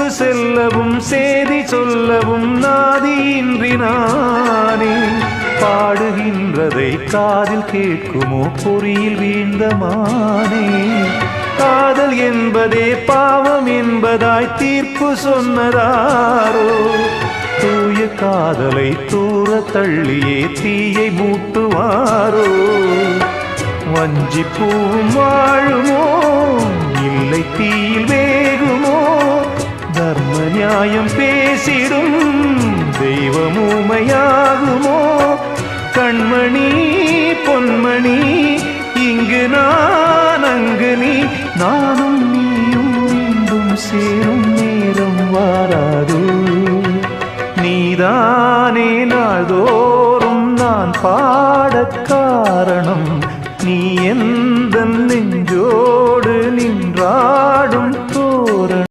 தூது செல்லவும் சேதி சொல்லவும் நாதியின்றி நானே பாடுகின்றதை காதில் கேட்குமோ பொறியில் வீழ்ந்த மானே காதல் என்பதே பாவம் என்பதாய் தீர்ப்பு சொன்னதாரோ தூய காதலை தூர தள்ளியே தீயை மூட்டுவாரோ வஞ்சிப்பூவும் வாழுமோ இல்லை தீயில் வேகுமோ தர்ம நியாயம் பேசிடும் தெய்வமூமையாகுமோ கண்மணி பொன்மணி இங்கு நான் அங்கு நீ நானும் நீயும் மீண்டும் சேரும் நேரம் வாராது நீதானே நாள்தோறும் நான் பாட காரணம் நீ என்